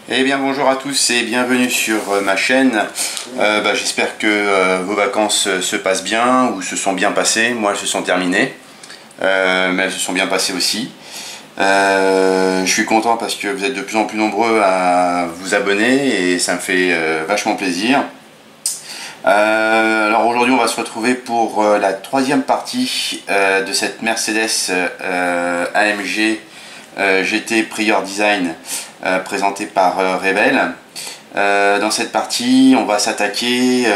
Eh bien bonjour à tous et bienvenue sur ma chaîne. J'espère que vos vacances se passent bien ou se sont bien passées. Moi elles se sont terminées, mais elles se sont bien passées aussi. Je suis content parce que vous êtes de plus en plus nombreux à vous abonner et ça me fait vachement plaisir. Alors aujourd'hui on va se retrouver pour la troisième partie de cette Mercedes AMG GT Prior Design présentée par Rebelle. Dans cette partie on va s'attaquer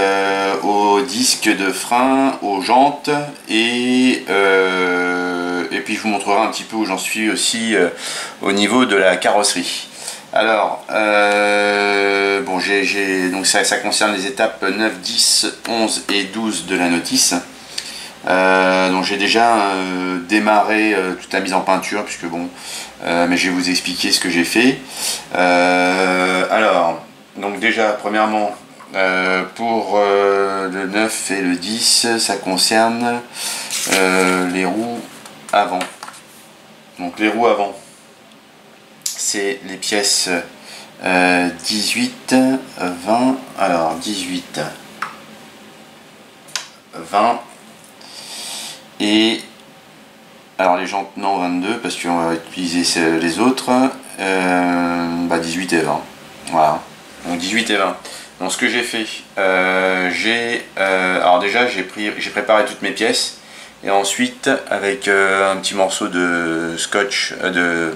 aux disques de frein, aux jantes et puis je vous montrerai un petit peu où j'en suis aussi au niveau de la carrosserie. Alors, donc ça concerne les étapes 9, 10, 11 et 12 de la notice. Donc j'ai déjà démarré toute la mise en peinture, puisque mais je vais vous expliquer ce que j'ai fait. Alors, donc déjà, premièrement, pour le 9 et le 10, ça concerne les roues avant. Donc les roues avant, c'est les pièces 18, 20, alors 18, 20, et alors les jantes non 22 parce qu'on va utiliser les autres, 18 et 20, voilà, donc 18 et 20. Donc ce que j'ai fait, alors déjà j'ai préparé toutes mes pièces et ensuite avec un petit morceau de scotch, de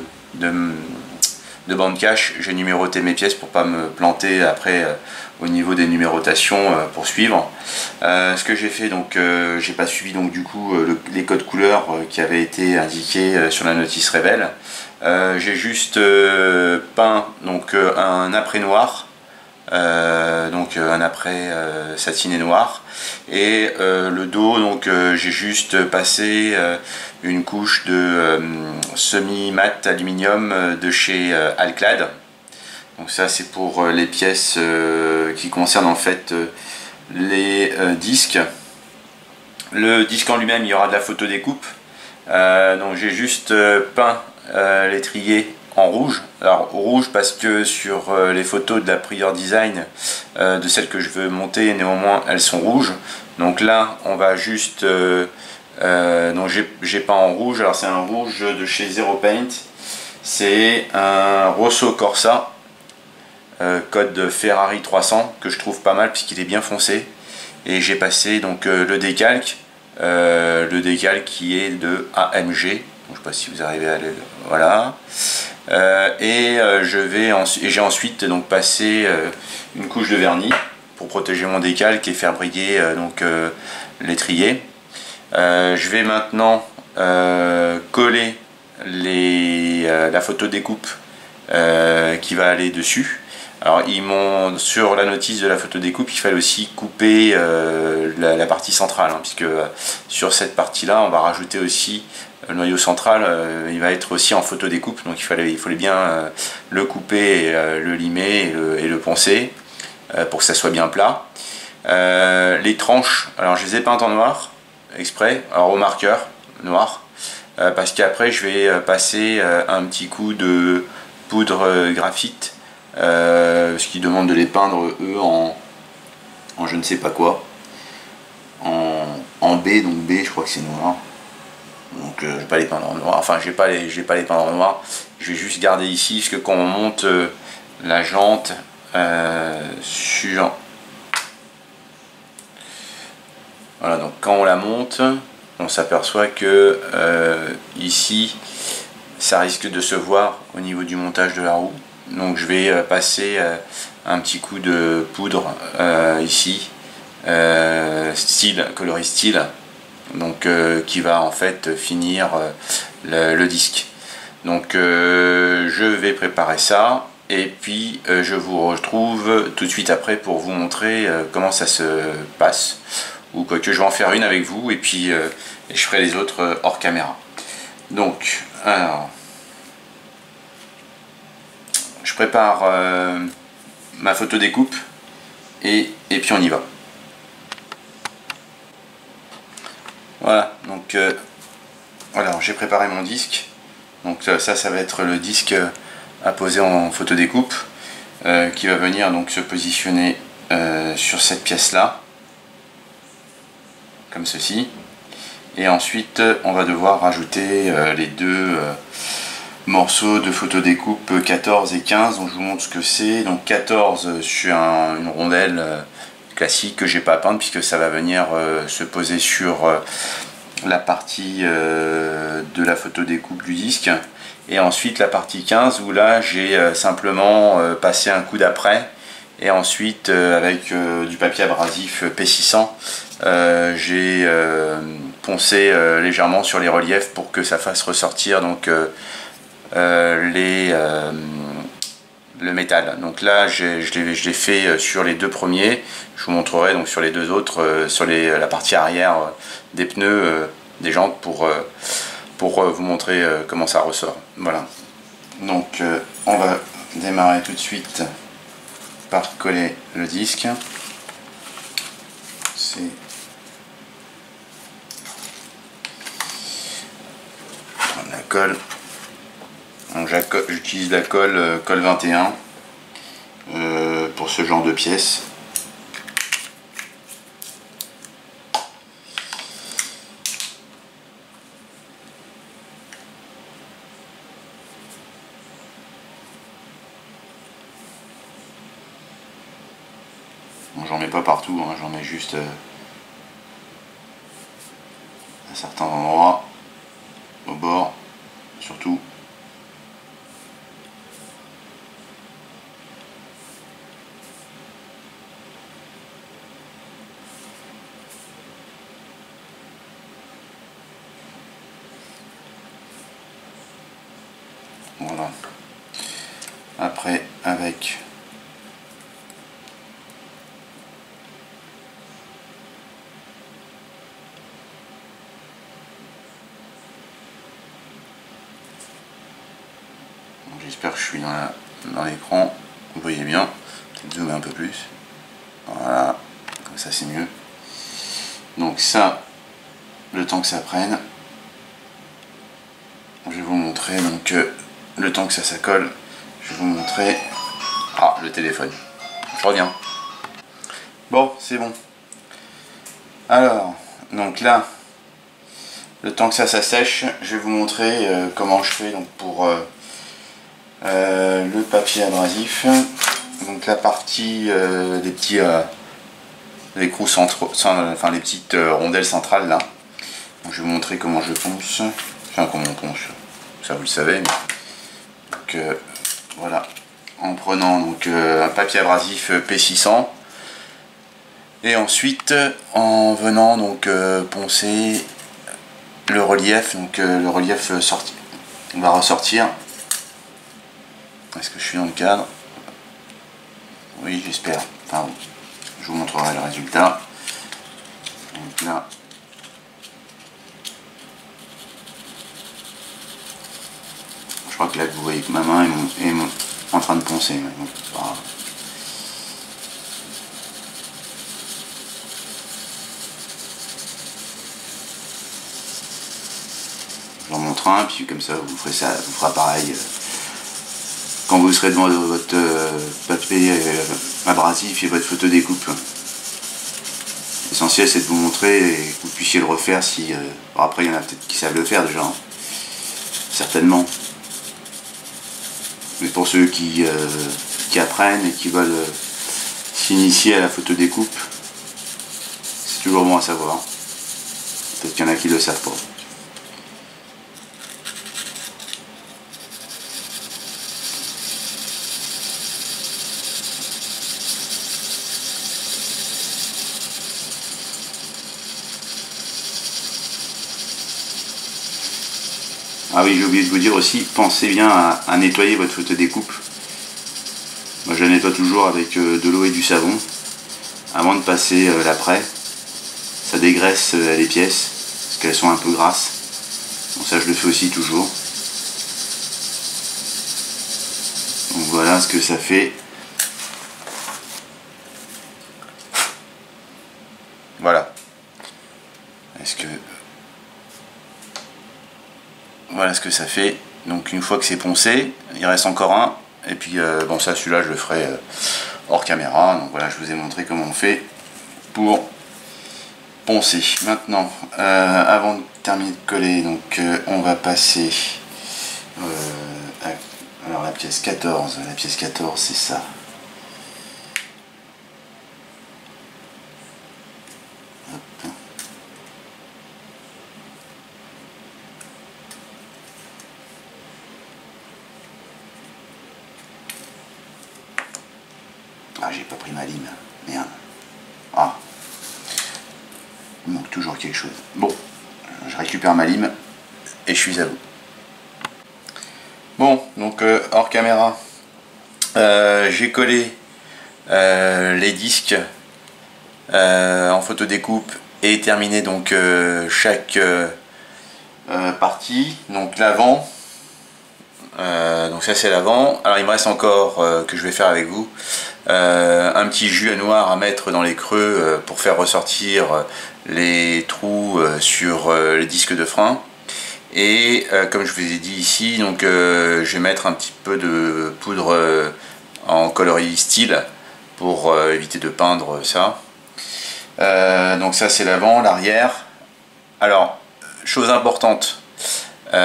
bande cache, j'ai numéroté mes pièces pour pas me planter après au niveau des numérotations pour suivre. Ce que j'ai fait, donc j'ai pas suivi donc du coup les codes couleurs qui avaient été indiqués sur la notice Rebelle. J'ai juste peint donc un après noir, un après satiné noir, et le dos, donc j'ai juste passé une couche de semi-mat aluminium de chez Alclad. Donc ça c'est pour les pièces qui concernent en fait les disques. Le disque en lui-même, il y aura de la photo découpe. Donc j'ai juste peint l'étrier en rouge. Alors rouge parce que sur les photos de la Prior Design, de celles que je veux monter, néanmoins elles sont rouges. Donc là on va juste donc j'ai peint en rouge. Alors c'est un rouge de chez Zero Paint, c'est un Rosso Corsa code Ferrari 300 que je trouve pas mal puisqu'il est bien foncé, et j'ai passé donc le décalque qui est de AMG. Donc, je sais pas si vous arrivez à le voilà. J'ai ensuite donc passé une couche de vernis pour protéger mon décalque et faire briller l'étrier. Je vais maintenant coller la photo découpe qui va aller dessus. Alors sur la notice de la photo découpe, il fallait aussi couper la partie centrale, hein, puisque sur cette partie là on va rajouter aussi le noyau central, il va être aussi en photo découpe, donc il fallait bien le couper, le limer et le poncer pour que ça soit bien plat. Les tranches, alors je les ai peintes en noir exprès, alors au marqueur noir, parce qu'après je vais passer un petit coup de poudre graphite, parce qu'ils demandent de les peindre eux en je ne sais pas quoi, en B, donc B je crois que c'est noir, donc je vais pas les peindre en noir, enfin je vais pas les peindre en noir, je vais juste garder ici, parce que quand on monte la jante sur voilà, donc quand on la monte, on s'aperçoit que ici ça risque de se voir au niveau du montage de la roue. Donc je vais passer un petit coup de poudre ici, coloris style, donc qui va en fait finir le disque. Donc je vais préparer ça et puis je vous retrouve tout de suite après pour vous montrer comment ça se passe, ou quoique je vais en faire une avec vous et puis je ferai les autres hors caméra. Donc alors je prépare ma photo découpe et puis on y va. Voilà, donc voilà, j'ai préparé mon disque. Donc ça va être le disque à poser en photo découpe. qui va venir donc se positionner sur cette pièce là, comme ceci. Et ensuite on va devoir rajouter les deux morceaux de photodécoupe 14 et 15. Donc je vous montre ce que c'est. Donc 14 sur une rondelle classique que j'ai pas à peindre, puisque ça va venir se poser sur la partie de la photodécoupe du disque. Et ensuite la partie 15 où là j'ai simplement passé un coup d'après, et ensuite avec du papier abrasif P600 j'ai poncé légèrement sur les reliefs pour que ça fasse ressortir donc le métal. Donc là je l'ai fait sur les deux premiers. Je vous montrerai donc sur les deux autres, sur la partie arrière des pneus des jantes, pour vous montrer comment ça ressort. Voilà. Donc on va démarrer tout de suite par coller le disque. C'est la colle. Donc j'utilise la colle 21 pour ce genre de pièces. Bon, j'en mets pas partout, hein, j'en mets juste à certains endroits, au bord surtout. Voilà. Après, avec j'espère que je suis dans l'écran, vous voyez bien, peut-être zoomer un peu plus, voilà, comme ça c'est mieux. Donc ça, le temps que ça prenne, je vais vous montrer, donc le temps que ça colle, je vais vous montrer, le téléphone, je reviens. Bon, c'est bon. Alors, donc là, le temps que ça sèche, je vais vous montrer comment je fais donc pour le papier abrasif. Donc la partie des petits écrous centraux, enfin les petites rondelles centrales là. Donc, je vais vous montrer comment je ponce, enfin comment on ponce, ça vous le savez. Donc voilà, en prenant donc un papier abrasif P600, et ensuite en venant donc poncer le relief. Donc le relief va ressortir. Est-ce que je suis dans le cadre? Oui, j'espère. Enfin, je vous montrerai le résultat. Donc là, je crois que là vous voyez que ma main est en train de poncer. Donc, j'en montre un, puis comme ça vous ferez ça, vous fera pareil quand vous serez devant votre papier abrasif et votre photodécoupe. L'essentiel c'est de vous montrer et que vous puissiez le refaire si... après il y en a peut-être qui savent le faire déjà, hein. Certainement. Mais pour ceux qui apprennent et qui veulent s'initier à la photodécoupe, c'est toujours bon à savoir. Peut-être qu'il y en a qui ne le savent pas. Ah oui, j'ai oublié de vous dire aussi, pensez bien à nettoyer votre photodécoupe. Moi je la nettoie toujours avec de l'eau et du savon avant de passer l'après. Ça dégraisse les pièces parce qu'elles sont un peu grasses. Donc ça je le fais aussi toujours. Donc voilà ce que ça fait. Voilà. Voilà ce que ça fait. Donc une fois que c'est poncé, il reste encore un. Et puis bon, ça, celui-là, je le ferai hors caméra. Donc voilà, je vous ai montré comment on fait pour poncer. Maintenant, avant de terminer de coller, donc on va passer alors la pièce 14. La pièce 14, c'est ça. Hop. Ah, j'ai pas pris ma lime. Merde. Ah. Il manque toujours quelque chose. Bon, je récupère ma lime et je suis à vous. Bon, donc hors caméra, j'ai collé les disques en photodécoupe et terminé donc chaque partie. Donc l'avant, donc ça c'est l'avant. Alors il me reste encore que je vais faire avec vous un petit jus à noir à mettre dans les creux pour faire ressortir les trous sur les disques de frein. Et comme je vous ai dit ici, donc je vais mettre un petit peu de poudre en coloris style pour éviter de peindre ça. Donc ça c'est l'avant, l'arrière. Alors, chose importante que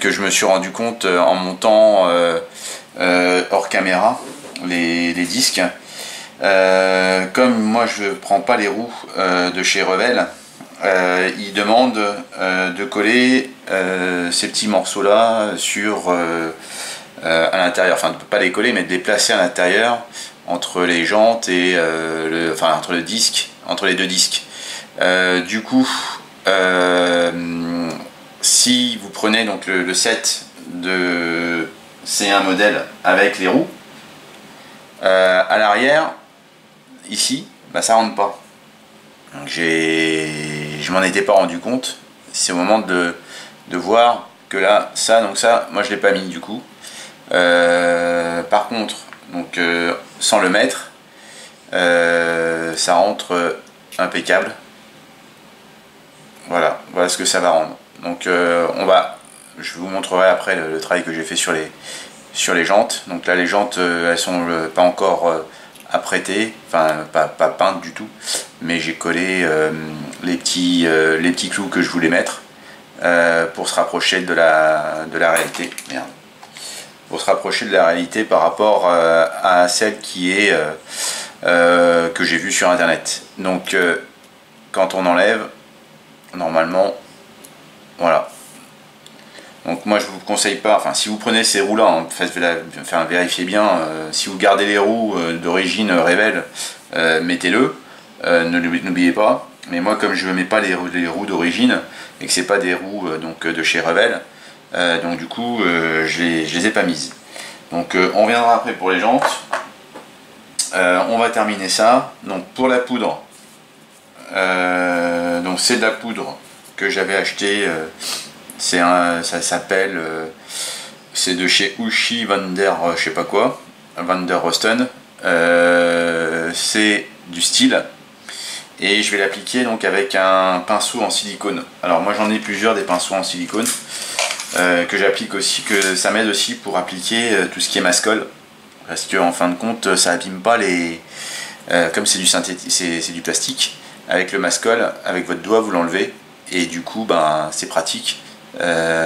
je me suis rendu compte en montant hors caméra les disques. Comme moi je prends pas les roues de chez Revell, il demande de coller ces petits morceaux là sur à l'intérieur, enfin pas les coller mais de les placer à l'intérieur entre les jantes et entre le disque, entre les deux disques. Du coup si vous prenez donc le set de C1 modèle avec les roues, à l'arrière ici, bah, ça rentre pas. Donc je m'en étais pas rendu compte. C'est au moment de voir que là, donc ça, moi je l'ai pas mis du coup. Par contre, donc sans le mettre, ça rentre impeccable. Voilà ce que ça va rendre. Donc je vous montrerai après le travail que j'ai fait sur les jantes. Donc là les jantes elles sont pas encore apprêtées, enfin pas peintes du tout, mais j'ai collé les petits clous que je voulais mettre pour se rapprocher de la réalité. Merde. Pour se rapprocher de la réalité par rapport à celle qui est que j'ai vue sur internet. Donc quand on enlève, normalement, voilà. Donc moi je vous conseille pas, enfin si vous prenez ces roues là, vérifiez bien, si vous gardez les roues d'origine Revell, mettez-le, n'oubliez pas. Mais moi comme je ne mets pas les roues d'origine et que c'est pas des roues donc de chez Revell, donc du coup je les ai pas mises. Donc on reviendra après pour les jantes. On va terminer ça. Donc pour la poudre, donc c'est de la poudre que j'avais acheté. Ça s'appelle, c'est de chez Ushi Van der, je sais pas quoi, Van der Rosten. C'est du style et je vais l'appliquer donc avec un pinceau en silicone. Alors moi j'en ai plusieurs des pinceaux en silicone que j'applique aussi, que ça m'aide aussi pour appliquer tout ce qui est mascole, parce que en fin de compte ça abîme pas les, comme c'est du synthétique, c'est du plastique. Avec le mascole, avec votre doigt vous l'enlevez et du coup ben c'est pratique.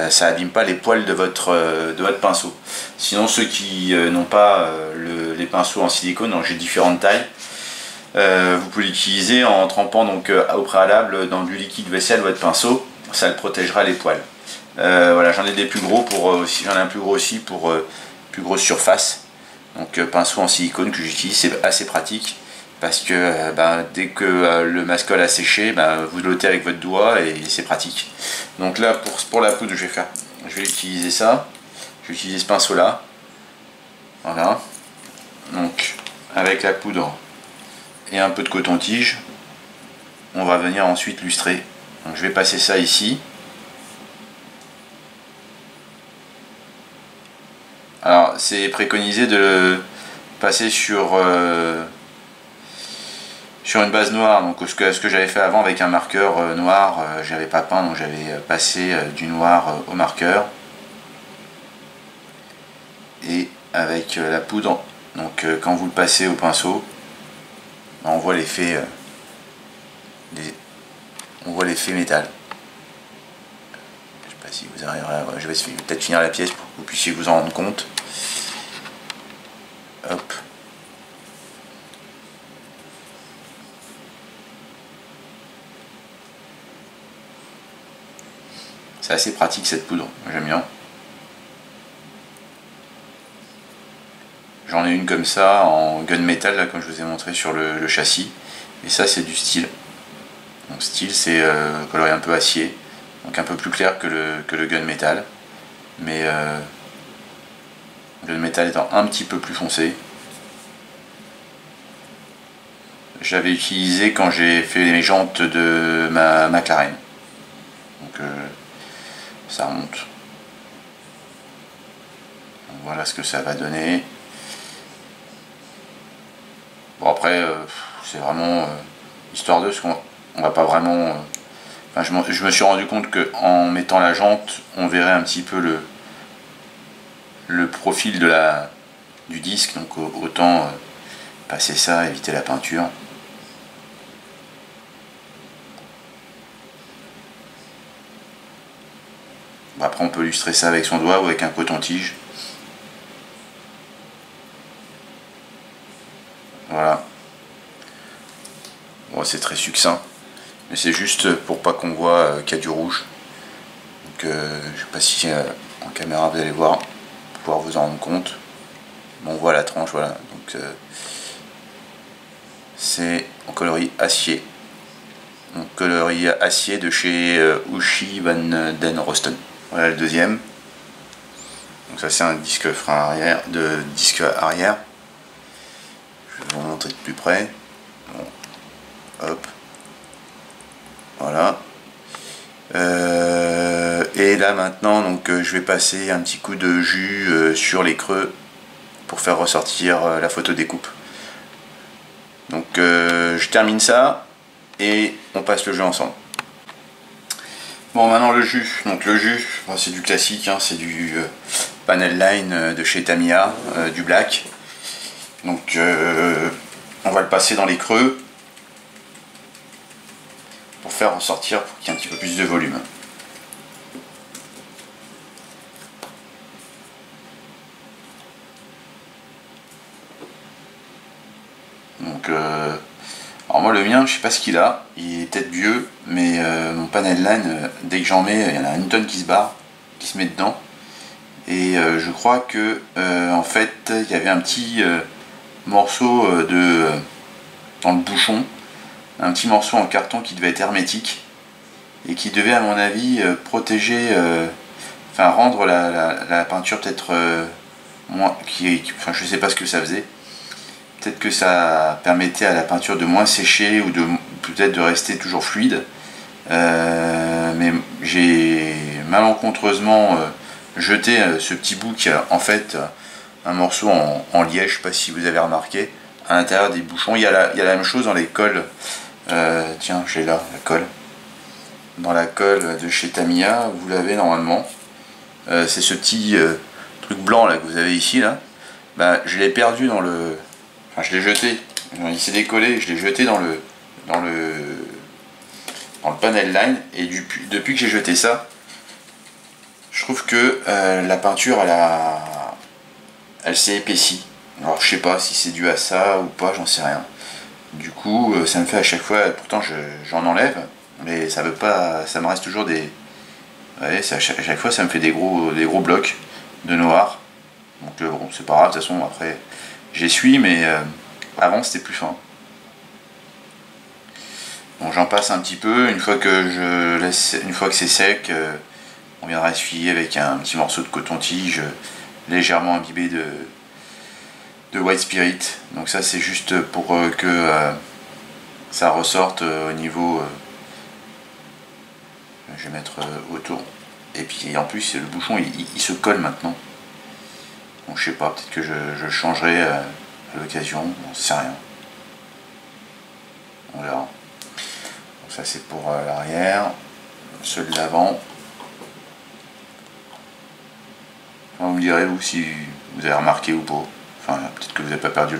Ça abîme pas les poils de votre pinceau. Sinon ceux qui n'ont pas les pinceaux en silicone, donc j'ai différentes tailles, vous pouvez l'utiliser en trempant donc au préalable dans du liquide vaisselle votre pinceau, ça le protégera les poils. Voilà, j'en ai des plus gros j'en ai un plus gros aussi pour plus grosse surface. Donc pinceau en silicone que j'utilise, c'est assez pratique. Parce que dès que le mascole a séché, vous l'ôtez avec votre doigt et c'est pratique. Donc là pour la poudre je vais utiliser ça. Je vais utiliser ce pinceau là. Voilà. Donc avec la poudre et un peu de coton-tige, on va venir ensuite lustrer. Donc je vais passer ça ici. Alors c'est préconisé de le passer sur une base noire, donc ce que j'avais fait avant avec un marqueur noir, j'avais pas peint, donc j'avais passé du noir au marqueur. avec la poudre. Donc quand vous le passez au pinceau, on voit l'effet métal. Je sais pas si vous arriverez à... Je vais peut-être finir la pièce pour que vous puissiez vous en rendre compte. Hop. C'est assez pratique cette poudre, j'aime bien. J'en ai une comme ça en gunmetal, là, comme je vous ai montré sur le châssis. Et ça, c'est du style. Donc style, c'est coloré un peu acier, donc un peu plus clair que le gunmetal. Mais le gunmetal étant un petit peu plus foncé. J'avais utilisé quand j'ai fait les jantes de ma McLaren. Donc ça remonte. Donc, voilà ce que ça va donner. Bon après, c'est vraiment histoire de ce qu'on va pas vraiment... enfin, je me suis rendu compte qu'en mettant la jante, on verrait un petit peu le profil du disque, donc autant passer ça, éviter la peinture. Bon, après on peut illustrer ça avec son doigt ou avec un coton-tige. Voilà. Bon, c'est très succinct, mais c'est juste pour pas qu'on voit qu'il y a du rouge. Donc je sais pas si en caméra vous allez voir, pouvoir vous en rendre compte. Bon, on voit la tranche, voilà. Donc c'est en coloris acier. Donc coloris acier de chez Ushi Van Den Rosten. Voilà le deuxième. Donc ça c'est un disque frein arrière, disque arrière. Je vais vous montrer de plus près. Bon. Hop. Voilà. Et là maintenant, donc je vais passer un petit coup de jus sur les creux pour faire ressortir la photo découpe. Donc je termine ça et on passe le jus ensemble. Bon, maintenant le jus. Donc le jus, bon, c'est du classique, hein, c'est du Panel Line de chez Tamiya, du black. Donc on va le passer dans les creux pour faire ressortir, pour qu'il y ait un petit peu plus de volume. Donc alors moi le mien, je sais pas ce qu'il a, il est peut-être vieux, mais mon Panel Line, dès que j'en mets, il y en a une tonne qui se barre, qui se met dedans. Et je crois que en fait il y avait un petit morceau dans le bouchon, un petit morceau en carton qui devait être hermétique et qui devait à mon avis protéger, enfin rendre la peinture peut-être moins, enfin je sais pas ce que ça faisait. Peut-être que ça permettait à la peinture de moins sécher ou de peut-être de rester toujours fluide. Mais j'ai malencontreusement jeté ce petit bout qui a en fait un morceau en liège, je sais pas si vous avez remarqué, à l'intérieur des bouchons. Il y a la même chose dans les cols. Tiens, j'ai là la colle. Dans la colle de chez Tamiya, vous l'avez normalement. C'est ce petit truc blanc là que vous avez ici là. Bah, je l'ai perdu dans le... Enfin, je l'ai jeté. Il s'est décollé. Je l'ai jeté dans le Panel Line. Et depuis que j'ai jeté ça, je trouve que la peinture, elle s'est épaissie. Alors je sais pas si c'est dû à ça ou pas, j'en sais rien. Du coup, ça me fait à chaque fois, pourtant j'en enlève, mais ça veut pas, ça me reste toujours des... Vous voyez, à chaque fois ça me fait des gros blocs de noir. Donc bon, c'est pas grave, de toute façon après j'essuie, mais avant c'était plus fin. Donc j'en passe un petit peu, une fois que c'est sec, on viendra essuyer avec un petit morceau de coton-tige légèrement imbibé de White Spirit. Donc ça c'est juste pour que ça ressorte au niveau... je vais mettre autour. Et puis en plus le bouchon il se colle maintenant. Donc je sais pas, peut-être que je changerai à l'occasion, on sait rien. On verra. Donc ça c'est pour l'arrière. Ceux de l'avant. Vous me direz vous si vous avez remarqué ou pas. Enfin peut-être que vous n'avez pas perdu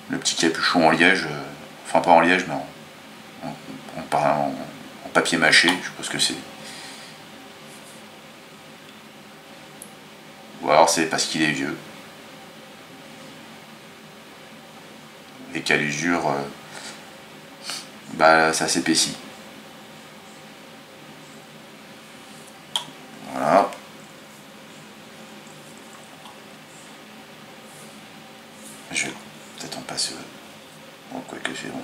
le petit capuchon en liège, enfin pas en liège mais en papier mâché, je suppose que c'est. Ou alors c'est parce qu'il est vieux. Et qu'à l'usure, bah ça s'épaissit. Voilà. Je vais peut-être en passer. Bon, quoi que c'est bon.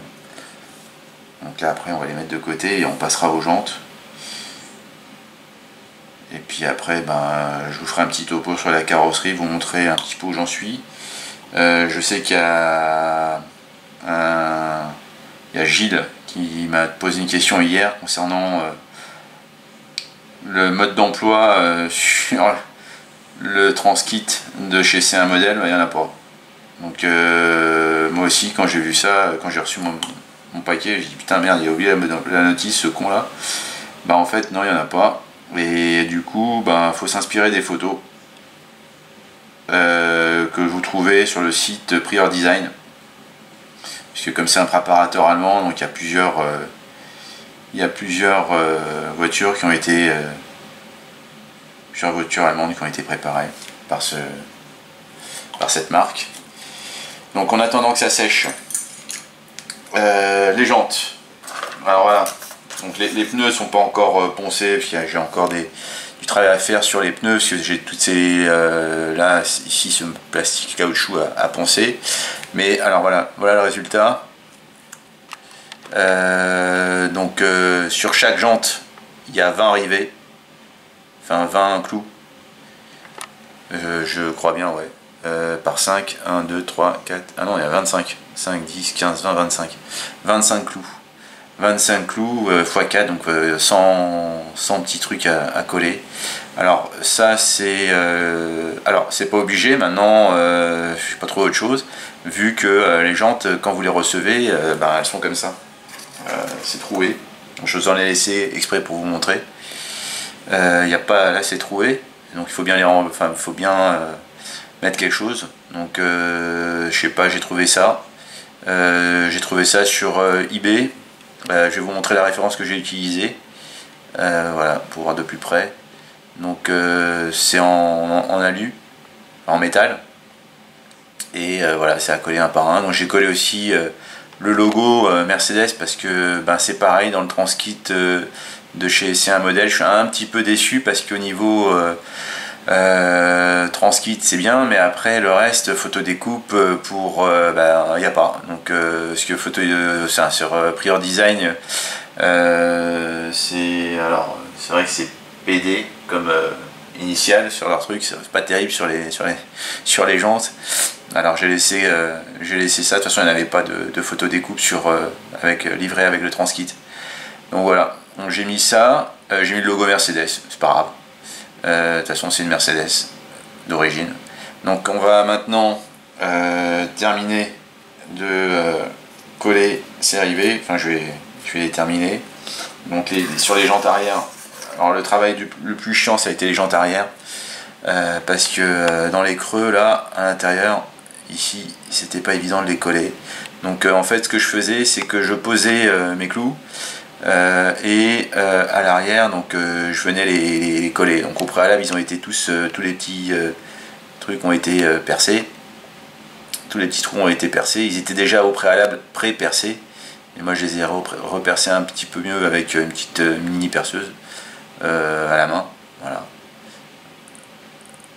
Donc là après on va les mettre de côté et on passera aux jantes. Et puis après je vous ferai un petit topo sur la carrosserie, vous montrer un petit peu où j'en suis. Je sais qu'il y a Gilles qui m'a posé une question hier concernant le mode d'emploi sur le transkit de chez C1 Model, il n'y en a pas. Donc moi aussi quand j'ai vu ça, quand j'ai reçu mon paquet, j'ai dit putain merde, il a oublié la notice ce con là. Bah en fait non, il n'y en a pas. Et du coup faut s'inspirer des photos que vous trouvez sur le site Prior Design. Puisque comme c'est un préparateur allemand, donc il y a plusieurs voitures qui ont été plusieurs voitures allemandes qui ont été préparées par cette marque. Donc en attendant que ça sèche, les jantes. Alors voilà, donc les pneus sont pas encore poncés, parce que j'ai encore du travail à faire sur les pneus, parce que j'ai toutes ces là ici ce plastique caoutchouc à poncer. Mais alors voilà le résultat. Donc sur chaque jante il y a 20 rivets, enfin 20 clous, je crois bien, ouais, par 5, 1, 2, 3, 4, ah non il y a 25, 5, 10, 15, 20, 25 clous. 25 clous x 4, donc 100 petits trucs à coller. Alors ça c'est alors c'est pas obligé maintenant, je sais pas trop autre chose, vu que les jantes quand vous les recevez elles sont comme ça, c'est troué. Donc, je vous en ai laissé exprès pour vous montrer. Y a pas, là c'est troué, donc il faut bien mettre quelque chose. Donc je sais pas, j'ai trouvé ça sur eBay. Je vais vous montrer la référence que j'ai utilisée, voilà, pour voir de plus près. Donc c'est en alu, en métal, et voilà, c'est à coller un par un. Donc j'ai collé aussi le logo Mercedes, parce que c'est pareil dans le transkit de chez C1 Model. Je suis un petit peu déçu parce qu'au niveau transkit c'est bien, mais après le reste photo découpe pour il n'y a pas. Donc parce que photo sur Prior Design c'est vrai que c'est PD comme initial sur leur truc, c'est pas terrible sur les jantes. Alors j'ai laissé ça, de toute façon il n'y avait pas de photo découpe livré avec le transkit. Donc voilà, donc j'ai mis ça, j'ai mis le logo Mercedes, c'est pas grave. De toute façon c'est une Mercedes d'origine. Donc on va maintenant terminer de coller ces rivets, enfin je vais les terminer. Donc sur les jantes arrière, alors le travail le plus chiant ça a été les jantes arrière, parce que dans les creux là à l'intérieur ici c'était pas évident de les coller. Donc en fait ce que je faisais c'est que je posais mes clous et à l'arrière donc je venais les coller. Donc au préalable ils ont été tous les petits trucs ont été percés, tous les petits trous ont été percés, ils étaient déjà au préalable pré-percés, et moi je les ai repercés un petit peu mieux avec une petite mini perceuse à la main, voilà,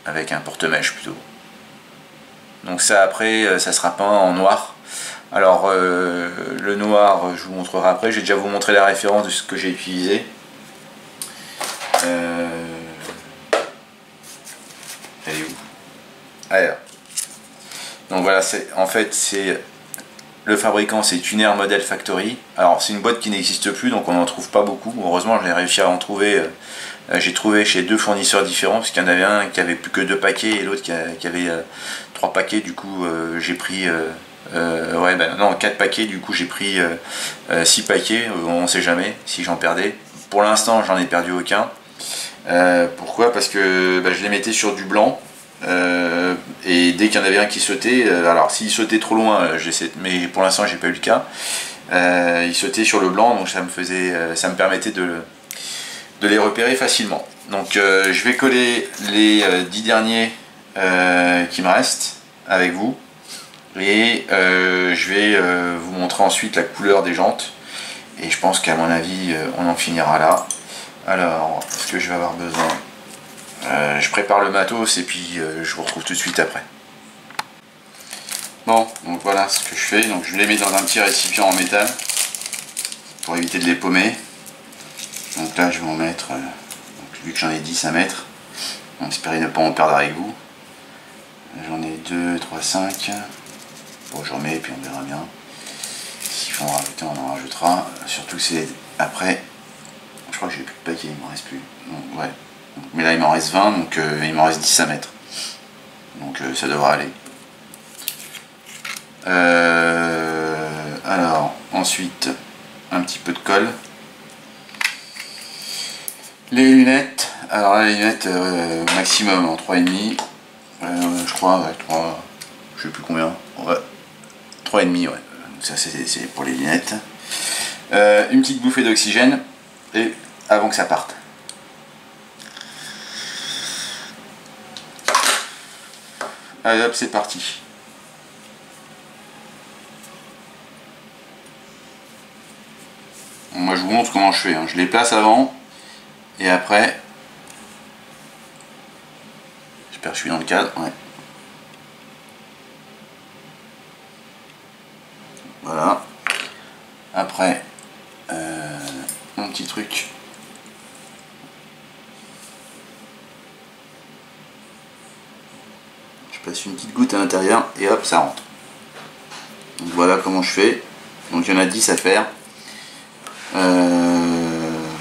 avec un porte-mèche plutôt. Donc ça après ça sera peint en noir. Alors le noir je vous montrerai après, je vais déjà vous montrer la référence de ce que j'ai utilisé. Elle est où? Alors, donc voilà, en fait c'est le fabricant, c'est Tuner Model Factory. Alors c'est une boîte qui n'existe plus, donc on n'en trouve pas beaucoup. Heureusement j'ai réussi à en trouver. J'ai trouvé chez 2 fournisseurs différents, parce qu'il y en avait un qui avait plus que 2 paquets et l'autre qui avait 3 paquets. Du coup j'ai pris 4 paquets, du coup j'ai pris 6 paquets, on ne sait jamais si j'en perdais. Pour l'instant j'en ai perdu aucun. Pourquoi? Parce que je les mettais sur du blanc. Et dès qu'il y en avait un qui sautait, alors s'il sautait trop loin, mais pour l'instant j'ai pas eu le cas, il sautait sur le blanc, donc ça me permettait de les repérer facilement. Donc je vais coller les 10 derniers qui me restent avec vous, et je vais vous montrer ensuite la couleur des jantes, et je pense qu'à mon avis on en finira là. Alors, ce que je vais avoir besoin, je prépare le matos et puis je vous retrouve tout de suite après. Bon, donc voilà ce que je fais. Donc je les mets dans un petit récipient en métal pour éviter de les paumer. Donc là je vais en mettre, vu que j'en ai 10 à mettre, donc espérez ne pas en perdre avec vous. J'en ai 2, 3, 5. Bon, je remets et puis on verra bien. S'il faut en rajouter, on en rajoutera. Surtout que c'est après. Je crois que j'ai plus de paquets, il m'en reste plus. Donc, ouais. Mais là il m'en reste 20, donc il m'en reste 10 à mettre. Donc ça devra aller. Alors, ensuite, un petit peu de colle. Les lunettes. Alors là, les lunettes maximum en 3,5. Je crois, ouais, 3. Je sais plus combien. Ouais. 3,5, ouais. Donc ça c'est pour les lunettes. Une petite bouffée d'oxygène. Et avant que ça parte. Allez hop, c'est parti. Moi je vous montre comment je fais, hein. Je les place avant et après. J'espère que je suis dans le cadre. Ouais. Voilà. Après, mon petit truc. Je passe une petite goutte à l'intérieur et hop, ça rentre. Donc voilà comment je fais. Donc il y en a 10 à faire.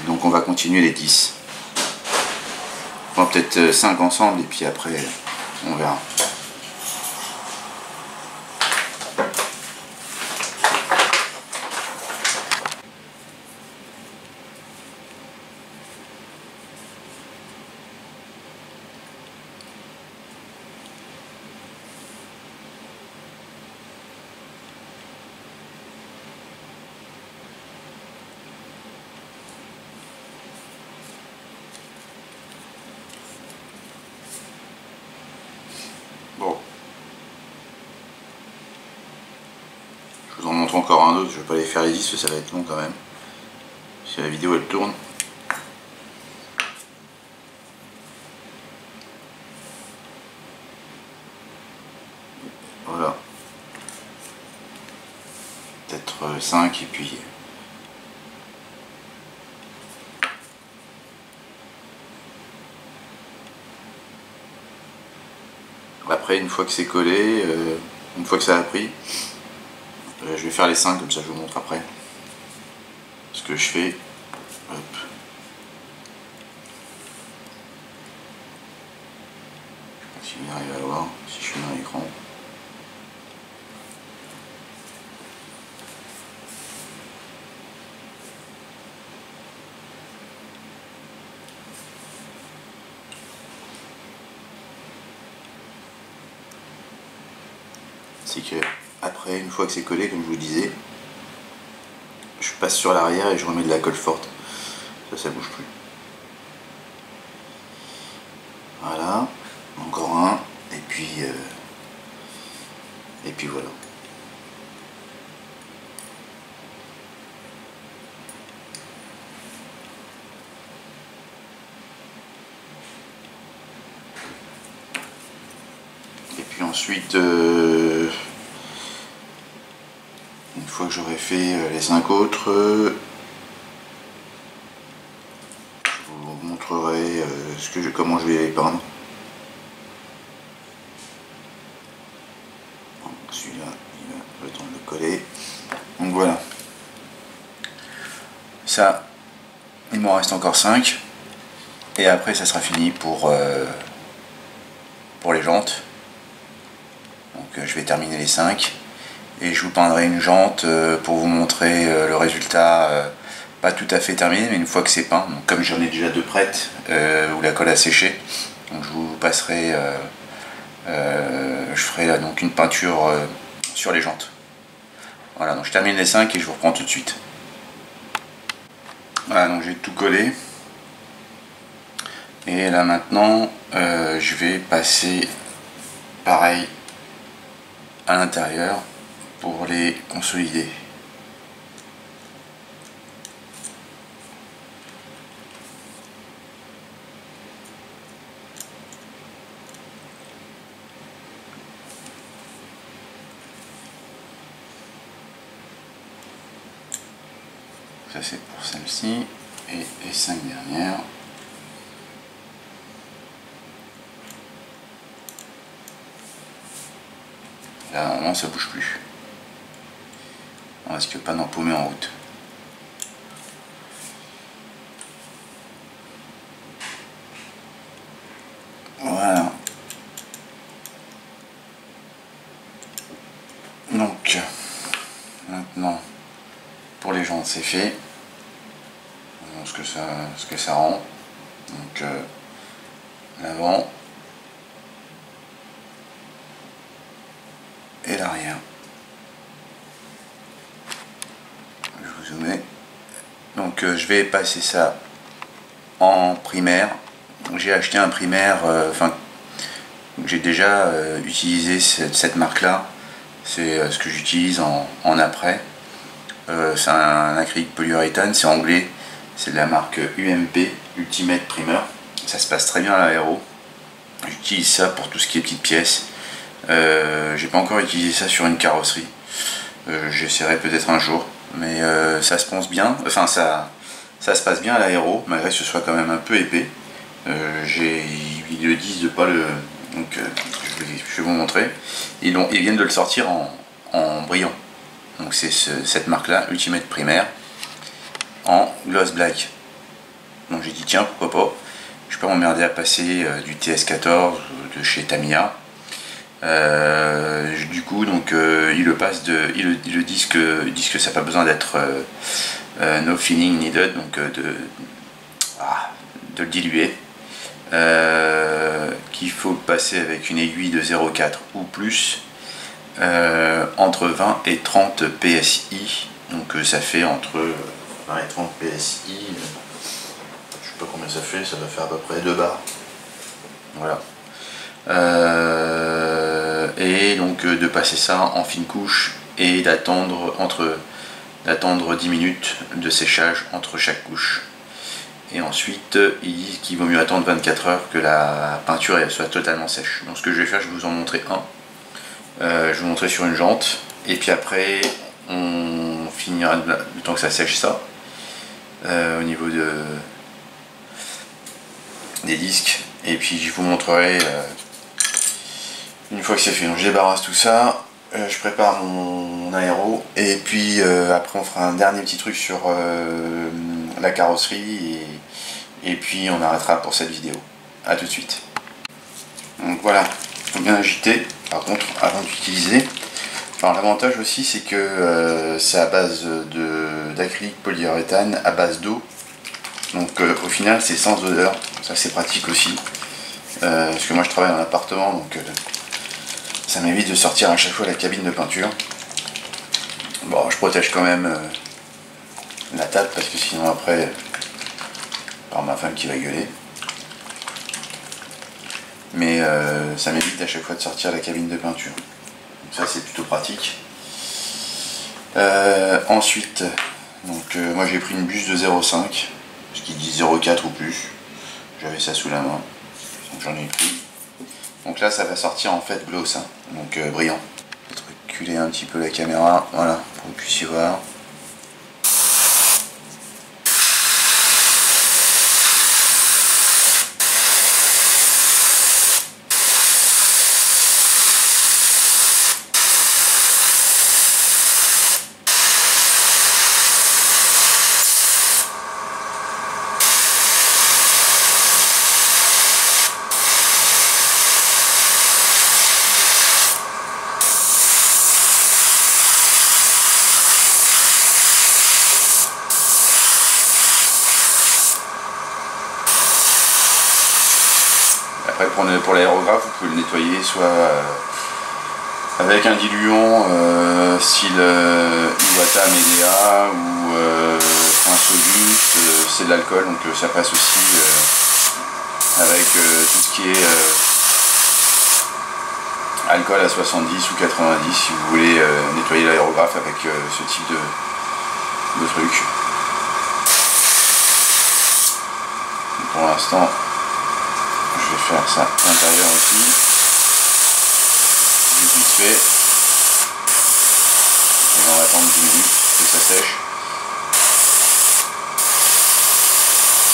Donc on va continuer les 10. Enfin, peut-être 5 ensemble et puis après on verra. Bon. Je vous en montre encore un autre, je vais pas les faire les 10 parce que ça va être long quand même. Si la vidéo elle tourne. Voilà. Peut-être 5 et puis. Après, une fois que c'est collé, une fois que ça a pris, je vais faire les 5 comme ça je vous montre après ce que je fais. Hop. Si vous arrivez à voir, si je suis dans l'écran. C'est que après, une fois que c'est collé, comme je vous disais, je passe sur l'arrière et je remets de la colle forte. Ça bouge plus. Voilà, encore un, et puis voilà. Et puis ensuite, une fois que j'aurai fait les 5 autres, je vous montrerai comment je vais les peindre. Celui-là, il a le temps de le coller. Donc voilà. Ça, il m'en reste encore 5. Et après, ça sera fini pour les jantes. Donc je vais terminer les 5. Et je vous peindrai une jante pour vous montrer le résultat pas tout à fait terminé, mais une fois que c'est peint, donc comme j'en ai déjà deux prêtes où la colle a séché, donc je vous passerai, je ferai là donc une peinture sur les jantes. Voilà, donc je termine les 5 et je vous reprends tout de suite. Voilà, donc j'ai tout collé. Et là maintenant, je vais passer pareil à l'intérieur pour les consolider. Ça c'est pour celle-ci et les 5 dernières. Là normalement ça bouge plus. On risque pas d'empaumer en route. Voilà. Donc maintenant pour les jantes c'est fait. Ce que ça rend. Donc l'avant et l'arrière. Je vous zoome. Donc je vais passer ça en primaire. J'ai acheté un primaire, j'ai déjà utilisé cette marque là. C'est ce que j'utilise en après. C'est un acrylique polyuréthane, c'est anglais. C'est de la marque UMP, Ultimate Primer. Ça se passe très bien à l'aéro. J'utilise ça pour tout ce qui est petites pièces. J'ai pas encore utilisé ça sur une carrosserie. J'essaierai peut-être un jour. Mais ça se pense bien. Enfin, ça se passe bien à l'aéro, malgré que ce soit quand même un peu épais. Ils le disent de pas le. Donc, je vais vous montrer. Ils viennent de le sortir en brillant. Donc, c'est cette marque-là, Ultimate Primer, en gloss black. Donc j'ai dit tiens pourquoi pas, je peux m'emmerder à passer du TS14 de chez Tamiya. Du coup donc ils le disent que ça n'a pas besoin d'être no filling needed, donc de le diluer, qu'il faut passer avec une aiguille de 0,4 ou plus, entre 20 et 30 PSI, donc ça fait entre 20 et 30 PSI, je sais pas combien ça fait, ça doit faire à peu près 2 bars. Voilà. Et donc de passer ça en fine couche et d'attendre 10 minutes de séchage entre chaque couche. Et ensuite, ils disent qu'il vaut mieux attendre 24 heures que la peinture soit totalement sèche. Donc ce que je vais faire, je vais vous en montrer un. Je vais vous montrer sur une jante. Et puis après, on finira le temps que ça sèche ça. Au niveau des disques. Et puis je vous montrerai une fois que c'est fait. Donc je débarrasse tout ça. Je prépare mon aéro. Et puis après on fera un dernier petit truc sur la carrosserie. Et puis on arrêtera pour cette vidéo. A tout de suite. Donc voilà, il faut bien agiter par contre avant d'utiliser. Alors l'avantage aussi c'est que c'est à base d'acrylique polyuréthane à base d'eau. Donc au final c'est sans odeur, ça c'est pratique aussi. Parce que moi je travaille en appartement, donc ça m'évite de sortir à chaque fois la cabine de peinture. Bon, je protège quand même la table parce que sinon après, par ma femme qui va gueuler. Mais ça m'évite à chaque fois de sortir la cabine de peinture. Donc ça c'est plutôt pratique. Ensuite, donc moi j'ai pris une buse de 0,5, ce qui dit 0,4 ou plus. J'avais ça sous la main, donc j'en ai pris. Donc là ça va sortir en fait gloss, hein, donc brillant. Je vais reculer un petit peu la caméra, voilà, pour que vous puissiez voir. après pour l'aérographe, vous pouvez le nettoyer soit avec un diluant style Iwata Medea ou un Solus, c'est de l'alcool, donc ça passe aussi avec tout ce qui est alcool à 70 ou 90 si vous voulez nettoyer l'aérographe avec ce type de truc. Pour l'instant, je vais faire ça à l'intérieur aussi. Vite fait. Et on va attendre 10 minutes que ça sèche.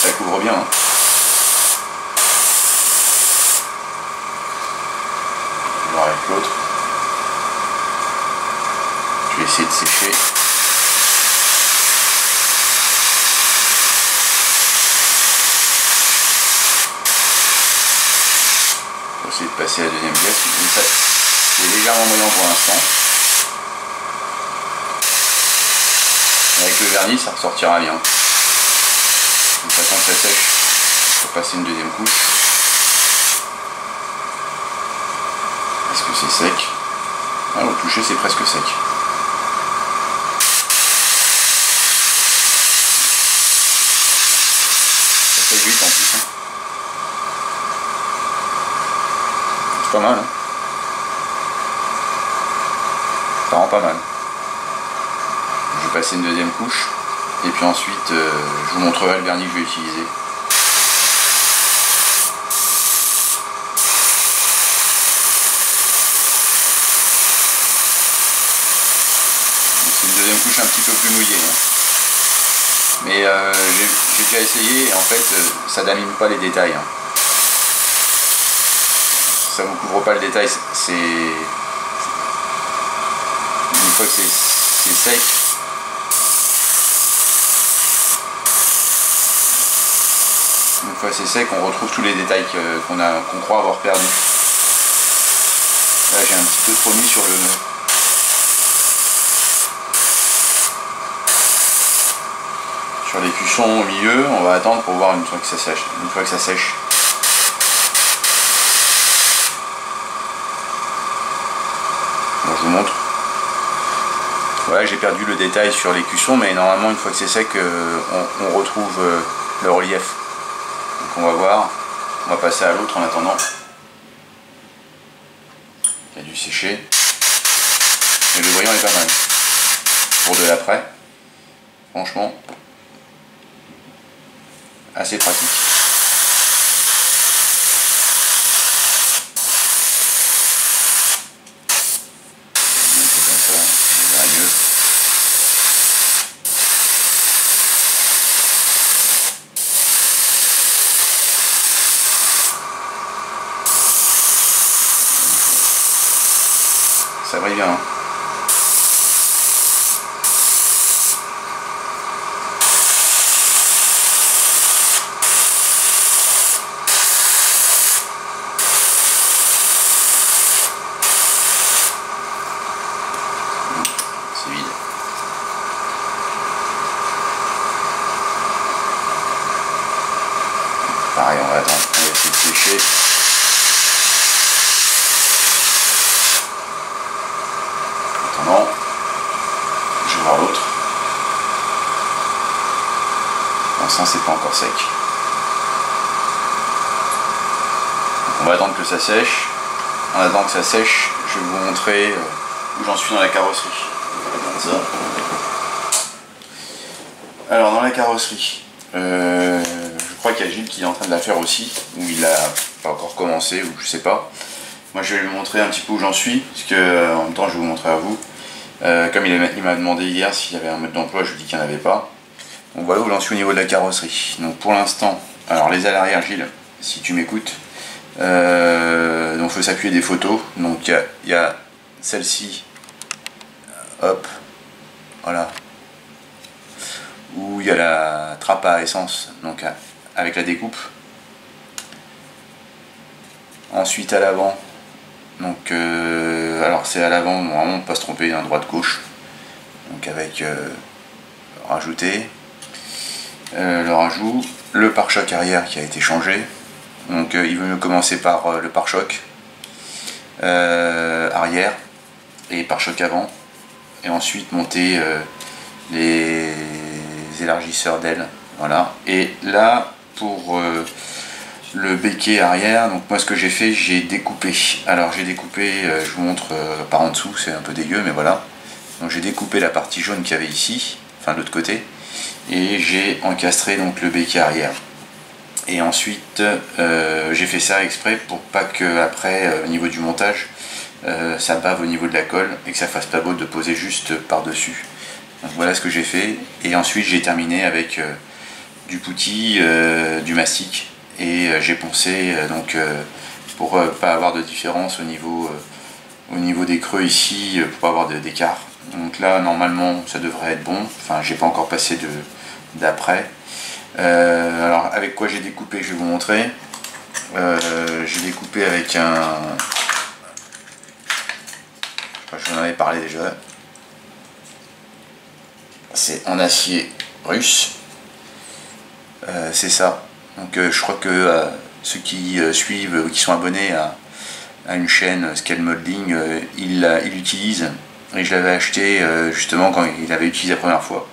Ça couvre bien. Hein. Je vais voir avec l'autre. Je vais essayer de sécher. Essayer de passer à la deuxième pièce, c'est légèrement moyen pour l'instant. Avec le vernis, ça ressortira bien. De toute façon, ça sèche. Il faut passer une deuxième couche. Est-ce que c'est sec? Ah, au toucher, c'est presque sec. Ça sèche vite en plus. Hein. Pas mal, hein. Ça rend pas mal. Je vais passer une deuxième couche et puis ensuite je vous montrerai le vernis que je vais utiliser. C'est une deuxième couche un petit peu plus mouillée, hein. Mais j'ai déjà essayé et en fait ça n'abîme pas les détails. Hein. Ça vous couvre pas le détail, c'est une fois que c'est sec, on retrouve tous les détails qu'on croit avoir perdus. Là j'ai un petit peu trop mis sur l'écusson au milieu. On va attendre pour voir une fois que ça sèche. Une fois que ça sèche. Bon, je vous montre. Voilà, j'ai perdu le détail sur l'écusson, mais normalement une fois que c'est sec, on retrouve le relief. Donc on va voir. On va passer à l'autre en attendant. Il a dû sécher. Et le brillant est pas mal. Pour de l'après, franchement, assez pratique. Ça brille bien. Hein. C'est vide. Pareil, on va attendre, on va essayer de sécher. Attends, je vais voir l'autre. Pour l'instant, c'est pas encore sec. Donc on va attendre que ça sèche. En attendant que ça sèche, je vais vous montrer où j'en suis dans la carrosserie. Ça. Alors, dans la carrosserie, je crois qu'il y a Gilles qui est en train de la faire aussi, ou il a pas encore commencé, ou je sais pas. Moi, je vais lui montrer un petit peu où j'en suis, parce que en même temps, je vais vous montrer à vous. Comme il m'a demandé hier s'il y avait un mode d'emploi, je lui ai dit qu'il n'y en avait pas. Donc voilà où j'en suis au niveau de la carrosserie. Donc pour l'instant, alors les ailes arrière, Gilles, si tu m'écoutes, donc il faut s'appuyer des photos. Donc il y a celle-ci, hop, voilà, où il y a la trappe à essence, donc avec la découpe. Ensuite à l'avant, donc alors c'est à l'avant, normalement pas se tromper, hein, droite-gauche, donc avec rajouter le rajout, le pare-choc arrière qui a été changé, Donc il vaut mieux commencer par le pare-choc arrière et pare-choc avant, et ensuite monter les élargisseurs d'ailes. Voilà. Et là, pour le béquet arrière, donc moi ce que j'ai fait, j'ai découpé. Alors j'ai découpé, je vous montre par en dessous, c'est un peu dégueu, mais voilà. Donc j'ai découpé la partie jaune qu'il y avait ici, enfin de l'autre côté, et j'ai encastré donc le béquet arrière. Et ensuite j'ai fait ça exprès pour pas que après au niveau du montage ça bave au niveau de la colle et que ça fasse pas beau de poser juste par dessus. Donc voilà ce que j'ai fait, et ensuite j'ai terminé avec du putty, du mastic, et j'ai poncé donc pour pas avoir de différence au niveau des creux ici, pour pas avoir d'écart. Donc là normalement ça devrait être bon, enfin j'ai pas encore passé d'après. Alors avec quoi j'ai découpé, je vais vous montrer. J'ai découpé avec un... Je vous en avais parlé déjà. C'est en acier russe. C'est ça. Donc je crois que ceux qui suivent ou qui sont abonnés à une chaîne Scale Modeling, ils l'utilisent. Et je l'avais acheté justement quand il l'avait utilisé la première fois.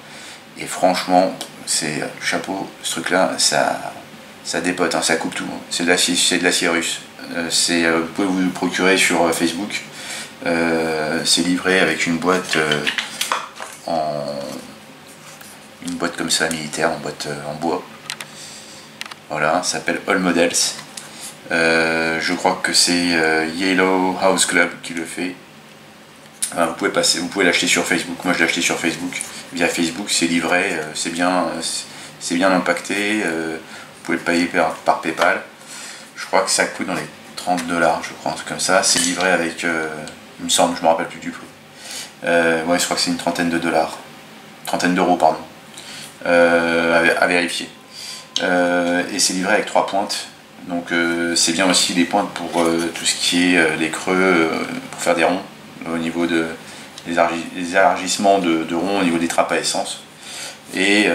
Et franchement, c'est chapeau, ce truc là, ça dépote, hein, ça coupe tout. C'est de l'acier russe. Vous pouvez vous le procurer sur Facebook. C'est livré avec une boîte comme ça militaire, en boîte en bois. Voilà, ça s'appelle All Models. Je crois que c'est Yellow House Club qui le fait. Vous pouvez l'acheter sur Facebook. Moi je l'ai acheté sur Facebook. Via Facebook, c'est livré, c'est bien impacté. Vous pouvez le payer par PayPal. Je crois que ça coûte dans les 30 $, je crois, un truc comme ça. C'est livré avec, il me semble, je me rappelle plus du prix. Ouais, je crois que c'est une trentaine d'euros, pardon. À vérifier. Et c'est livré avec 3 pointes. Donc c'est bien aussi les pointes pour tout ce qui est les creux, pour faire des ronds au niveau des élargissements de ronds au niveau des trappes à essence. Et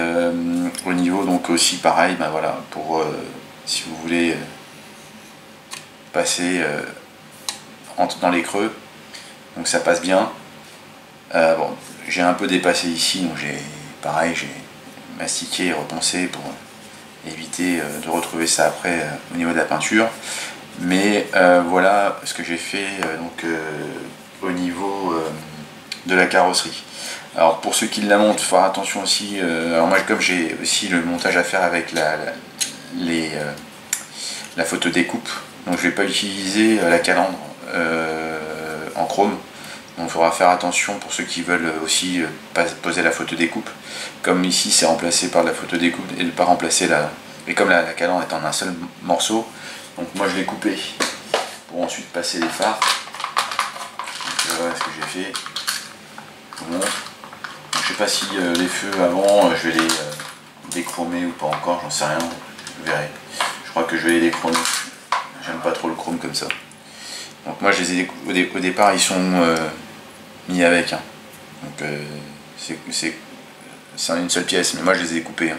au niveau donc aussi pareil, ben voilà, pour si vous voulez passer dans les creux, donc ça passe bien. Bon, j'ai un peu dépassé ici, donc j'ai mastiqué et repensé pour éviter de retrouver ça après au niveau de la peinture. Mais voilà ce que j'ai fait donc au niveau de la carrosserie. Alors pour ceux qui la montent, il faut faire attention aussi. Alors moi, comme j'ai aussi le montage à faire avec la photo découpe, donc je vais pas utiliser la calandre en chrome. Donc il faudra faire attention pour ceux qui veulent aussi poser la photo découpe. Comme ici c'est remplacé par la photo découpe et ne pas remplacer et comme la calandre est en un seul morceau, donc moi je l'ai coupé pour ensuite passer les phares. Donc voilà ce que j'ai fait. Bon. Je sais pas si les feux avant je vais les déchromer ou pas encore, j'en sais rien, je verrai. Je crois que je vais les déchromer. J'aime pas trop le chrome comme ça. Donc moi je les ai au départ ils sont mis avec. Hein. Donc c'est une seule pièce, mais moi je les ai découpés. Hein.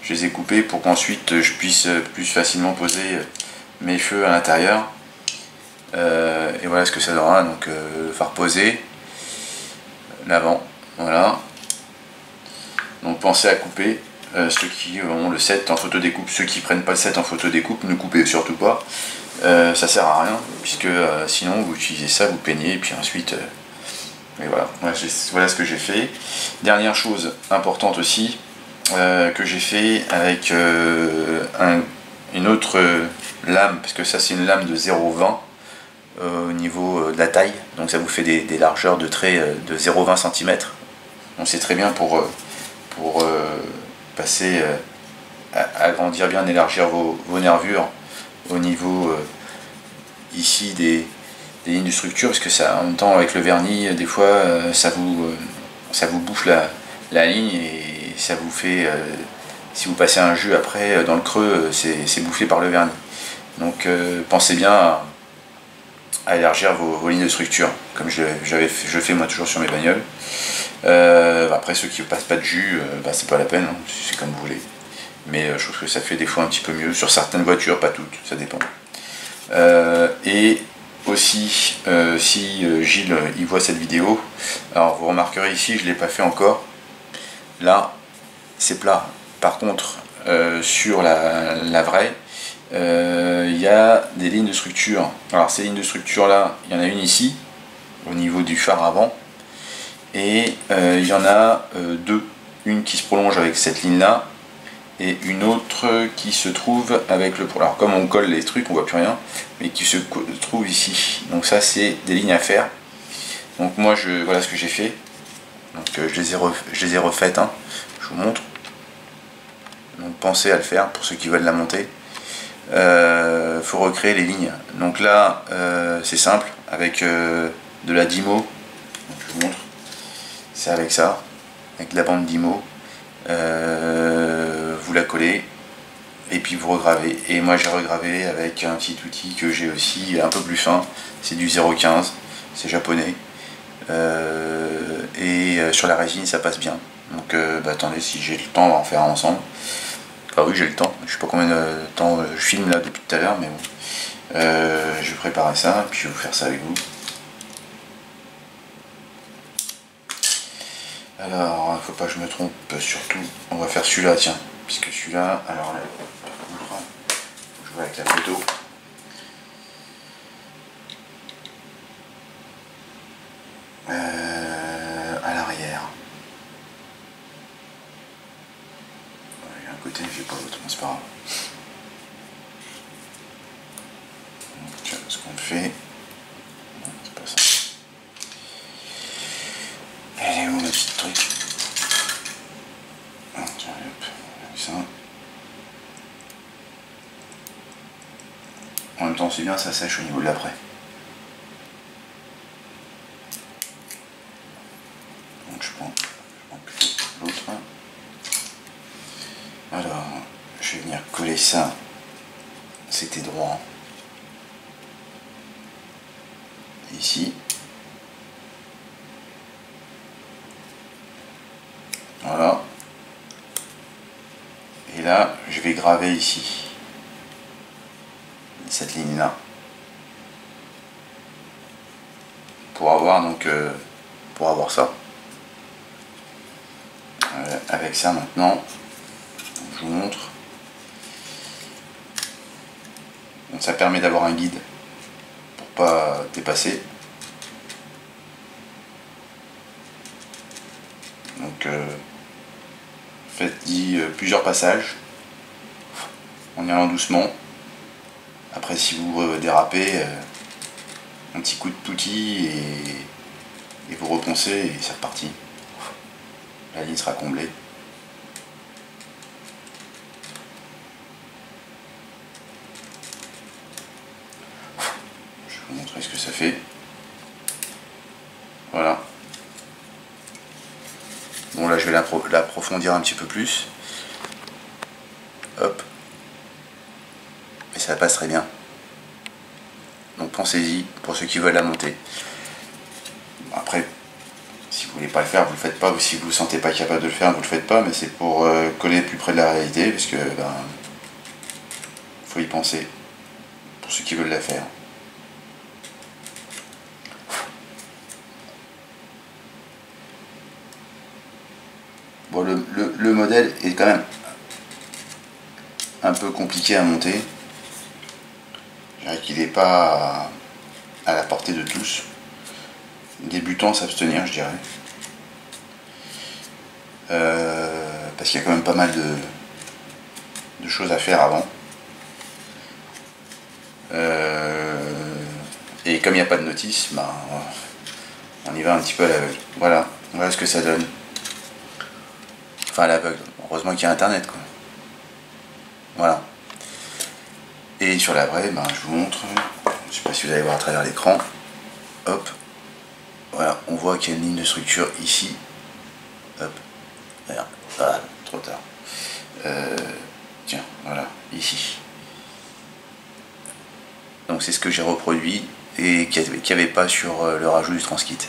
Je les ai coupés pour qu'ensuite je puisse plus facilement poser mes feux à l'intérieur. Et voilà ce que ça donnera. Donc le phare posé, l'avant, voilà. Donc pensez à couper. Ceux qui ont le set en photo découpe, ceux qui prennent pas le set en photo découpe, ne coupez surtout pas. Ça sert à rien, puisque sinon vous utilisez ça, vous peignez, et puis ensuite et voilà. Voilà ce que j'ai fait. Dernière chose importante aussi que j'ai fait avec une autre lame, parce que ça c'est une lame de 0,20 au niveau de la taille, donc ça vous fait des largeurs de traits de 0,20 cm. Donc c'est très bien pour passer, agrandir bien, élargir vos nervures au niveau ici des lignes de structure, parce que ça, en même temps avec le vernis, des fois ça vous bouffe la ligne, et ça vous fait, si vous passez un jus après dans le creux, c'est bouffé par le vernis. Donc pensez bien à élargir vos lignes de structure, comme je fais moi toujours sur mes bagnoles. Après ceux qui ne passent pas de jus, c'est pas la peine, hein, c'est comme vous voulez. mais je trouve que ça fait des fois un petit peu mieux sur certaines voitures, pas toutes, ça dépend. Et aussi, si Gilles il voit cette vidéo, alors vous remarquerez ici, je ne l'ai pas fait encore, là c'est plat. Par contre, sur la vraie, il y a des lignes de structure. Alors ces lignes de structure là, il y en a une ici, au niveau du phare avant, et il y en a deux. Une qui se prolonge avec cette ligne là, et une autre qui se trouve avec le... Alors comme on colle les trucs, on voit plus rien, mais qui se trouve ici. Donc ça c'est des lignes à faire. Donc moi voilà ce que j'ai fait. Donc je les ai refaites, hein. Je vous montre. Donc pensez à le faire pour ceux qui veulent la monter. Faut recréer les lignes. Donc là c'est simple, avec de la Dymo. Donc, je vous montre. C'est avec ça, avec de la bande Dymo. Vous la collez et puis vous regravez. Et moi j'ai regravé avec un petit outil que j'ai aussi un peu plus fin. C'est du 0,15, c'est japonais. Sur la résine ça passe bien. Donc attendez, si j'ai le temps on va en faire un ensemble. Ah oui, j'ai le temps, je sais pas combien de temps je filme là depuis tout à l'heure, mais bon. Je vais préparer ça, puis je vais vous faire ça avec vous. Alors, faut pas que je me trompe, surtout, on va faire celui-là, tiens, puisque celui-là, alors là, par contre, je vois avec la photo. À l'arrière. Il y a un côté, j'ai pas l'autre, c'est pas grave. Donc, ce qu'on fait, non, c'est pas ça. Elle est où la petite truc? Tiens, hop, avec ça. En même temps, c'est bien, ça sèche au niveau de l'après. Donc je prends l'autre. Alors, je vais venir coller ça. C'était droit. Ici. Voilà. Et là, je vais graver ici. Cette ligne là. Pour avoir donc pour avoir ça. Avec ça maintenant, je vous montre. Donc ça permet d'avoir un guide pour pas dépasser. Donc faites-y plusieurs passages en y allant doucement. Après si vous dérapez, un petit coup de poutis et vous reponcez et c'est reparti. La ligne sera comblée. Je vais vous montrer ce que ça fait. Voilà. Bon là je vais l'approfondir un petit peu plus. Hop. Et ça passe très bien. Donc pensez-y pour ceux qui veulent la monter. Après, si vous voulez pas le faire, vous le faites pas, ou si vous vous sentez pas capable de le faire, vous le faites pas, mais c'est pour coller plus près de la réalité, parce que faut y penser pour ceux qui veulent la faire. Bon, le modèle est quand même un peu compliqué à monter. Je dirais qu'il n'est pas à la portée de tous. Débutants s'abstenir, je dirais. Parce qu'il y a quand même pas mal de choses à faire avant. Et comme il n'y a pas de notice, on y va un petit peu à l'aveugle. Voilà ce que ça donne. Enfin à l'aveugle. Heureusement qu'il y a internet quoi. Voilà. Et sur la vraie, je vous montre. Je ne sais pas si vous allez voir à travers l'écran. Hop. Voilà, on voit qu'il y a une ligne de structure ici. Hop. Voilà, trop tard. Tiens, voilà, ici. Donc c'est ce que j'ai reproduit et qu'il n'y avait pas sur le rajout du transkit.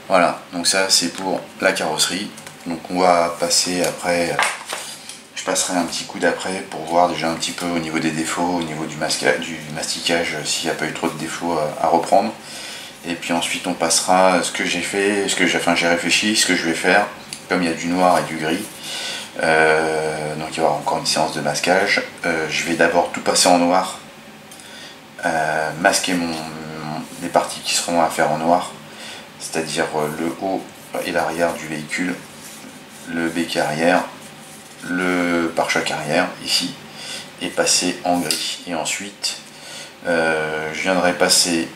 Voilà, donc ça c'est pour la carrosserie. Donc on va passer après, je je passerai un petit coup d'après pour voir déjà un petit peu au niveau des défauts, au niveau du masticage, s'il n'y a pas eu trop de défauts à reprendre. Et puis ensuite on passera à ce que j'ai fait, j'ai réfléchi, ce que je vais faire, comme il y a du noir et du gris. Donc il y aura encore une séance de masquage. Je vais d'abord tout passer en noir, masquer les parties qui seront à faire en noir, c'est-à-dire le haut et l'arrière du véhicule, le béquet arrière, le pare-choc arrière ici, et passer en gris. Et ensuite je viendrai passer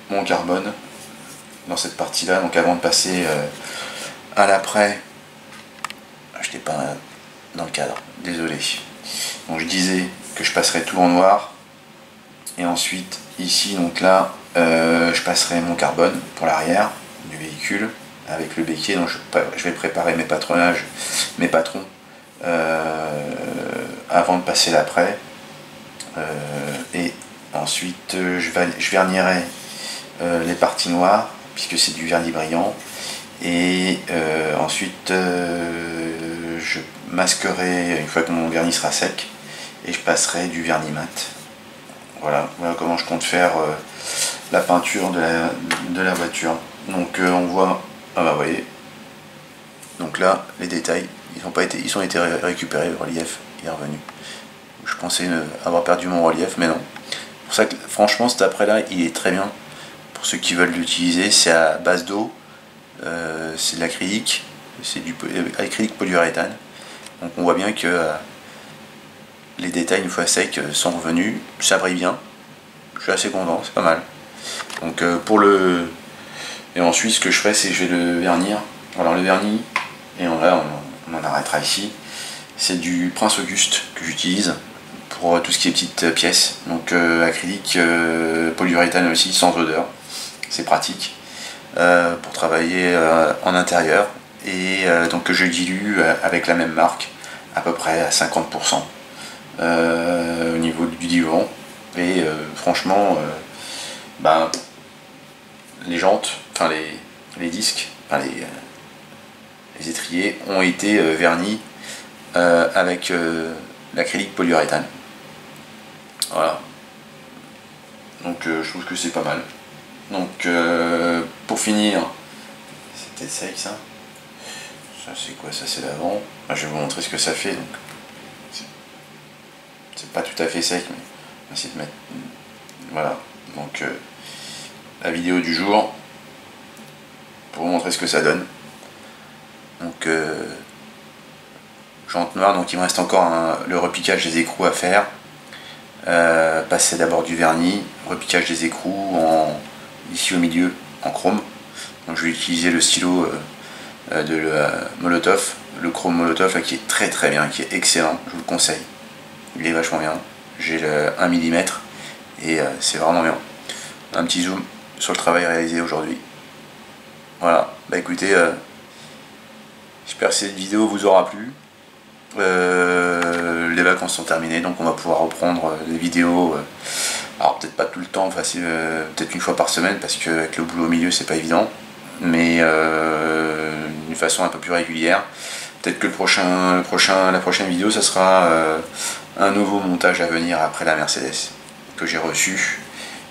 mon carbone dans cette partie là. Donc avant de passer à l'après, je n'étais pas dans le cadre, désolé. Donc je disais que je passerai tout en noir, et ensuite ici, donc là je passerai mon carbone pour l'arrière du véhicule avec le béquet. Donc je vais préparer mes patrons avant de passer l'après, et ensuite je vernirai les parties noires puisque c'est du vernis brillant, et ensuite je masquerai une fois que mon vernis sera sec, et je passerai du vernis mat. Voilà comment je compte faire la peinture de la voiture. Donc on voit, vous voyez, donc là les détails ils ont été récupérés, le relief est revenu. Je pensais avoir perdu mon relief, mais non. C'est pour ça que franchement cet après là il est très bien pour ceux qui veulent l'utiliser. C'est à base d'eau, c'est de l'acrylique, c'est du acrylique polyuréthane. Donc on voit bien que les détails une fois secs sont revenus, ça brille bien. Je suis assez content, c'est pas mal. Donc et ensuite ce que je ferai, c'est que je vais le vernir. Alors le vernis, et là on en arrêtera ici, c'est du Prince Auguste que j'utilise pour tout ce qui est petites pièces. Donc acrylique, polyuréthane aussi, sans odeur, c'est pratique pour travailler en intérieur. Et donc je dilue avec la même marque à peu près à 50% au niveau du diluant. Et franchement les jantes, enfin les disques, enfin les étriers ont été vernis avec l'acrylique polyuréthane. Voilà. Donc je trouve que c'est pas mal. Donc pour finir, c'était sec ça. Ça c'est quoi? Ça c'est l'avant. Je vais vous montrer ce que ça fait. Donc c'est pas tout à fait sec, mais on va essayer de mettre. Voilà. Donc la vidéo du jour pour vous montrer ce que ça donne. Donc jante noire, donc il me reste encore le repiquage des écrous à faire. Passer d'abord du vernis, repiquage des écrous ici au milieu en chrome. Donc je vais utiliser le stylo de Molotov, le chrome Molotov là, qui est très très bien, qui est excellent, je vous le conseille. Il est vachement bien. J'ai le 1 mm et c'est vraiment bien. Un petit zoom sur le travail réalisé aujourd'hui. Voilà, bah écoutez, j'espère que cette vidéo vous aura plu. Les vacances sont terminées, donc on va pouvoir reprendre les vidéos. Alors peut-être pas tout le temps, enfin, peut-être une fois par semaine, parce qu'avec le boulot au milieu c'est pas évident, mais d'une façon un peu plus régulière. Peut-être que la prochaine vidéo, ça sera un nouveau montage à venir après la Mercedes que j'ai reçu,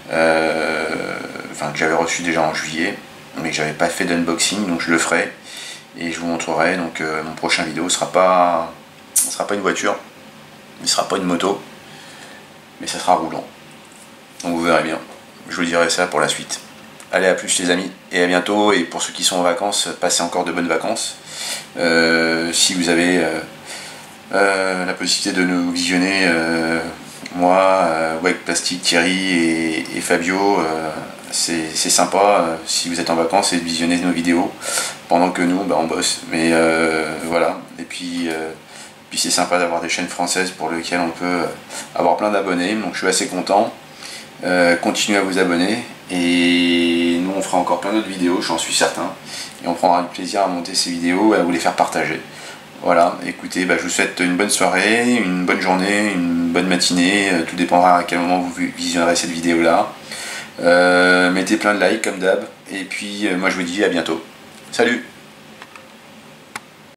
enfin que j'avais reçu déjà en juillet, mais que j'avais pas fait d'unboxing, donc je le ferai et je vous montrerai. Donc mon prochain vidéo sera pas une voiture, il sera pas une moto, mais ça sera roulant. Donc vous verrez bien, je vous dirai ça pour la suite. Allez, à plus les amis, et à bientôt. Et pour ceux qui sont en vacances, passez encore de bonnes vacances. Si vous avez la possibilité de nous visionner, moi, Wake Plastic, Thierry et Fabio, c'est sympa si vous êtes en vacances et de visionner nos vidéos pendant que nous on bosse. Mais voilà, et puis c'est sympa d'avoir des chaînes françaises pour lesquelles on peut avoir plein d'abonnés, donc je suis assez content. Continuez à vous abonner, et nous on fera encore plein d'autres vidéos, j'en suis certain, et on prendra du plaisir à monter ces vidéos et à vous les faire partager. Voilà, écoutez, je vous souhaite une bonne soirée, une bonne journée, une bonne matinée, tout dépendra à quel moment vous visionnerez cette vidéo là. Mettez plein de likes comme d'hab, et puis moi je vous dis à bientôt. Salut!